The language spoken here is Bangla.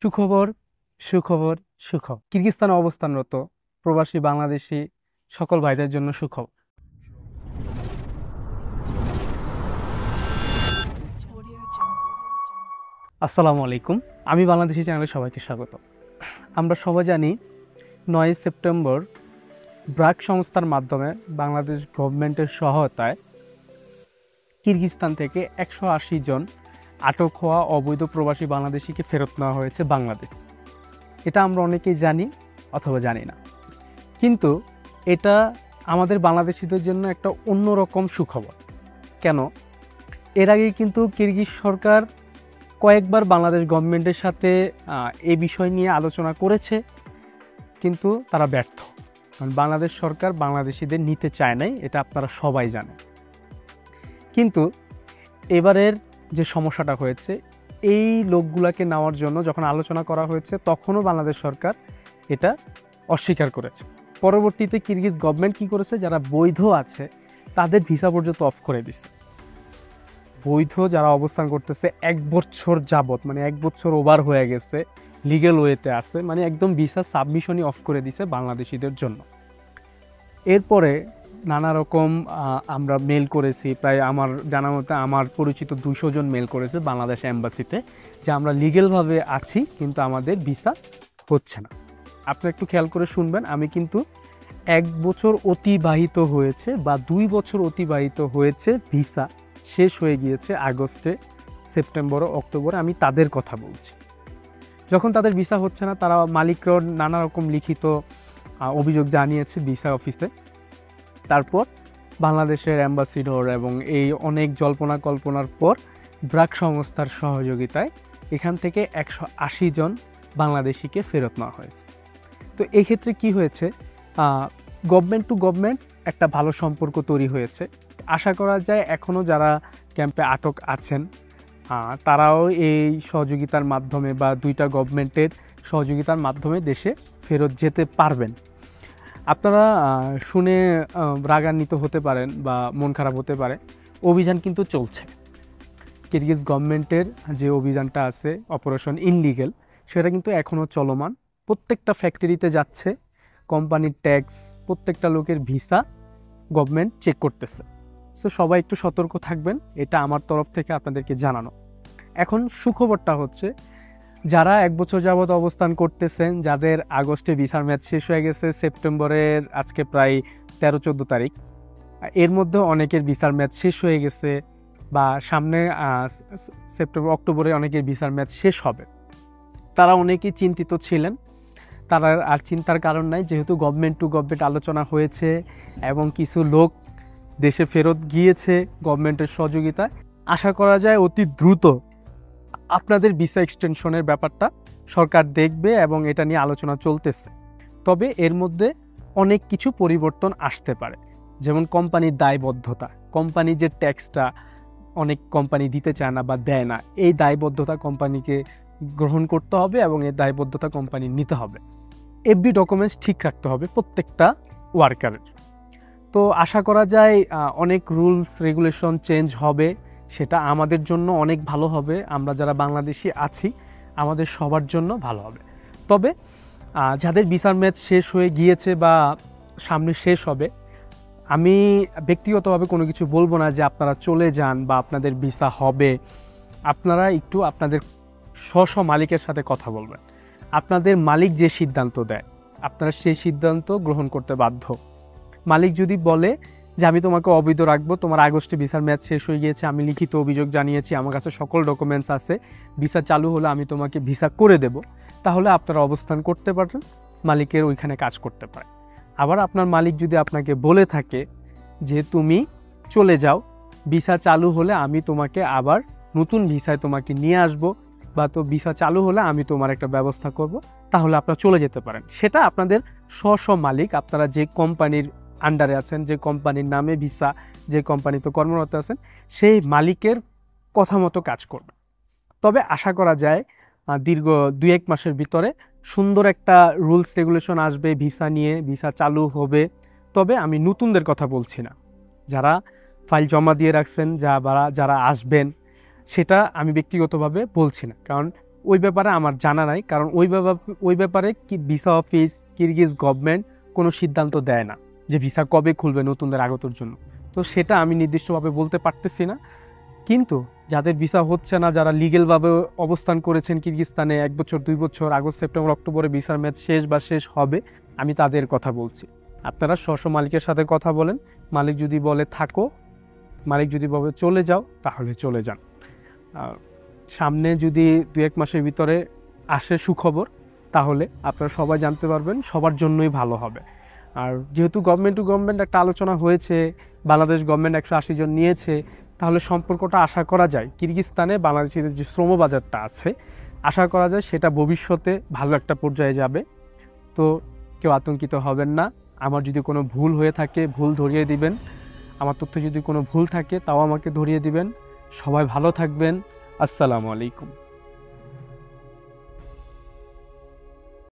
সুখবর, সুখবর, সুখবর। কিরগিজস্তানে অবস্থানরত প্রবাসী বাংলাদেশী সকল ভাইদের জন্য সুখবর। আসসালামু আলাইকুম। আমি বাংলাদেশী চ্যানেলে সবাইকে স্বাগত। আমরা সবাই জানি ৯ সেপ্টেম্বর ব্র্যাক সংস্থার মাধ্যমে বাংলাদেশ গভর্নমেন্টের সহায়তায় কিরগিজস্তান থেকে ১৮০ জন আটক হওয়া অবৈধ প্রবাসী বাংলাদেশিকে ফেরত নেওয়া হয়েছে বাংলাদেশ। এটা আমরা অনেকেই জানি অথবা জানি না, কিন্তু এটা আমাদের বাংলাদেশিদের জন্য একটা অন্যরকম সুখবর। কেন? এর আগে কিন্তু কিরগিজ সরকার কয়েকবার বাংলাদেশ গভর্নমেন্টের সাথে এই বিষয় নিয়ে আলোচনা করেছে, কিন্তু তারা ব্যর্থ। কারণ বাংলাদেশ সরকার বাংলাদেশিদের নিতে চায় নাই, এটা আপনারা সবাই জানেন। কিন্তু এবারের যে সমস্যাটা হয়েছে, এই লোকগুলাকে নেওয়ার জন্য যখন আলোচনা করা হয়েছে তখনও বাংলাদেশ সরকার এটা অস্বীকার করেছে। পরবর্তীতে কিরগিজ গভর্নমেন্ট কী করেছে, যারা বৈধ আছে তাদের ভিসা পর্যন্ত অফ করে দিছে। বৈধ যারা অবস্থান করতেছে ১ বছর যাবত, মানে ১ বছর ওভার হয়ে গেছে, লিগ্যাল ওয়েতে আছে, মানে একদম ভিসা সাবমিশনই অফ করে দিছে বাংলাদেশিদের জন্য। এরপরে নানা রকম আমরা মেল করেছি, প্রায় আমার জানা মতে আমার পরিচিত ২০০ জন মেল করেছে বাংলাদেশ এম্বাসিতে যে আমরা লিগ্যালভাবে আছি কিন্তু আমাদের ভিসা হচ্ছে না। আপনি একটু খেয়াল করে শুনবেন, আমি কিন্তু ১ বছর অতিবাহিত হয়েছে বা ২ বছর অতিবাহিত হয়েছে, ভিসা শেষ হয়ে গিয়েছে আগস্টে, সেপ্টেম্বরে, অক্টোবরে, আমি তাদের কথা বলছি। যখন তাদের ভিসা হচ্ছে না, তারা মালিকরা নানা রকম লিখিত অভিযোগ জানিয়েছে ভিসা অফিসে। তারপর বাংলাদেশের অ্যাম্বাসিডর এবং এই অনেক জল্পনা কল্পনার পর ব্র্যাক সংস্থার সহযোগিতায় এখান থেকে ১৮০ জন বাংলাদেশিকে ফেরত নেওয়া হয়েছে। তো এই ক্ষেত্রে কি হয়েছে, গভর্নমেন্ট টু গভর্নমেন্ট একটা ভালো সম্পর্ক তৈরি হয়েছে। আশা করা যায় এখনও যারা ক্যাম্পে আটক আছেন তারাও এই সহযোগিতার মাধ্যমে বা দুইটা গভর্নমেন্টের সহযোগিতার মাধ্যমে দেশে ফেরত যেতে পারবেন। আপনারা শুনে রাগান্বিত হতে পারেন বা মন খারাপ হতে পারে, অভিযান কিন্তু চলছে। কিরগিজ গভর্নমেন্টের যে অভিযানটা আছে অপারেশন ইনলিগ্যাল, সেটা কিন্তু এখনও চলমান। প্রত্যেকটা ফ্যাক্টরিতে যাচ্ছে, কোম্পানির ট্যাক্স, প্রত্যেকটা লোকের ভিসা গভর্নমেন্ট চেক করতেছে। সো সবাই একটু সতর্ক থাকবেন, এটা আমার তরফ থেকে আপনাদেরকে জানানো। এখন সুখবরটা হচ্ছে, যারা ১ বছর যাবৎ অবস্থান করতেছেন, যাদের আগস্টে ভিসার মেয়াদ শেষ হয়ে গেছে, সেপ্টেম্বরের আজকে প্রায় ১৩-১৪ তারিখ, এর মধ্যে অনেকের ভিসার মেয়াদ শেষ হয়ে গেছে বা সামনে সেপ্টেম্বর অক্টোবরে অনেকের ভিসার মেয়াদ শেষ হবে। তারা অনেকেই চিন্তিত ছিলেন, তারা আর চিন্তার কারণ নাই, যেহেতু গভর্নমেন্ট টু গভর্নমেন্ট আলোচনা হয়েছে এবং কিছু লোক দেশে ফেরত গিয়েছে গভর্নমেন্টের সহযোগিতায়। আশা করা যায় অতি দ্রুত আপনাদের ভিসা এক্সটেনশনের ব্যাপারটা সরকার দেখবে এবং এটা নিয়ে আলোচনা চলতেছে। তবে এর মধ্যে অনেক কিছু পরিবর্তন আসতে পারে, যেমন কোম্পানির দায়বদ্ধতা। কোম্পানি যে ট্যাক্সটা অনেক কোম্পানি দিতে চায় না বা দেয় না, এই দায়বদ্ধতা কোম্পানিকে গ্রহণ করতে হবে এবং এই দায়বদ্ধতা কোম্পানি নিতে হবে। এফডি ডকুমেন্টস ঠিক রাখতে হবে প্রত্যেকটা ওয়ার্কারের। তো আশা করা যায় অনেক রুলস রেগুলেশন চেঞ্জ হবে, সেটা আমাদের জন্য অনেক ভালো হবে। আমরা যারা বাংলাদেশি আছি আমাদের সবার জন্য ভালো হবে। তবে যাদের ভিসার মেয়াদ শেষ হয়ে গিয়েছে বা সামনে শেষ হবে, আমি ব্যক্তিগতভাবে কোনো কিছু বলবো না যে আপনারা চলে যান বা আপনাদের ভিসা হবে। আপনারা একটু আপনাদের স্ব মালিকের সাথে কথা বলবেন। আপনাদের মালিক যে সিদ্ধান্ত দেয় আপনারা সেই সিদ্ধান্ত গ্রহণ করতে বাধ্য। মালিক যদি বলে যে আমি তোমাকে অবৈধ রাখবো, তোমার আগস্টে ভিসার মেয়াদ শেষ হয়ে গিয়েছে, আমি লিখিত অভিযোগ জানিয়েছি, আমার কাছে সকল ডকুমেন্টস আছে, ভিসা চালু হলে আমি তোমাকে ভিসা করে দেব, তাহলে আপনারা অবস্থান করতে পারেন, মালিকের ওইখানে কাজ করতে পারে। আবার আপনার মালিক যদি আপনাকে বলে থাকে যে তুমি চলে যাও, ভিসা চালু হলে আমি তোমাকে আবার নতুন ভিসায় তোমাকে নিয়ে আসবো, বা তো ভিসা চালু হলে আমি তোমার একটা ব্যবস্থা করব, তাহলে আপনারা চলে যেতে পারেন। সেটা আপনাদের স্ব মালিক, আপনারা যে কোম্পানির আন্ডারে আছেন, যে কোম্পানির নামে ভিসা, যে কোম্পানিতে কর্মরত আছেন, সেই মালিকের কথা মতো কাজ করবেন। তবে আশা করা যায় দীর্ঘ ২-১ মাসের ভিতরে সুন্দর একটা রুলস রেগুলেশন আসবে ভিসা নিয়ে, ভিসা চালু হবে। তবে আমি নতুনদের কথা বলছি না, যারা ফাইল জমা দিয়ে রাখছেন, যারা আসবেন, সেটা আমি ব্যক্তিগতভাবে বলছি না। কারণ ওই ব্যাপারে আমার জানা নাই, কারণ ওই ব্যাপারে কি ভিসা অফিস কিরগিজ গভর্নমেন্ট কোনো সিদ্ধান্ত দেয় না যে ভিসা কবে খুলবে নতুনদের আগতর জন্য। তো সেটা আমি নির্দিষ্টভাবে বলতে পারতেছি না। কিন্তু যাদের ভিসা হচ্ছে না, যারা লিগেলভাবে অবস্থান করেছেন কিরগিস্তানে 1 বছর 2 বছর, আগস্ট সেপ্টেম্বর অক্টোবরে ভিসার মেয়াদ শেষ হবে, আমি তাদের কথা বলছি। আপনারা স্ব মালিকের সাথে কথা বলেন। মালিক যদি বলে থাকো, মালিক যদি বলে চলে যাও, তাহলে চলে যান। সামনে যদি 2-1 মাসের ভিতরে আসে সুখবর, তাহলে আপনারা সবাই জানতে পারবেন, সবার জন্যই ভালো হবে। আর যেহেতু গভর্নমেন্ট টু গভর্নমেন্ট একটা আলোচনা হয়েছে, বাংলাদেশ গভর্নমেন্ট 180 জন নিয়েছে, তাহলে সম্পর্কটা আশা করা যায় কিরগিস্তানে বাংলাদেশের যে শ্রম বাজারটা আছে, আশা করা যায় সেটা ভবিষ্যতে ভালো একটা পর্যায়ে যাবে। তো কেউ আতঙ্কিত হবেন না। আমার যদি কোনো ভুল হয়ে থাকে, ভুল ধরিয়ে দিবেন। আমার তথ্য যদি কোনো ভুল থাকে, তাও আমাকে ধরিয়ে দিবেন। সবাই ভালো থাকবেন। আসসালামু আলাইকুম।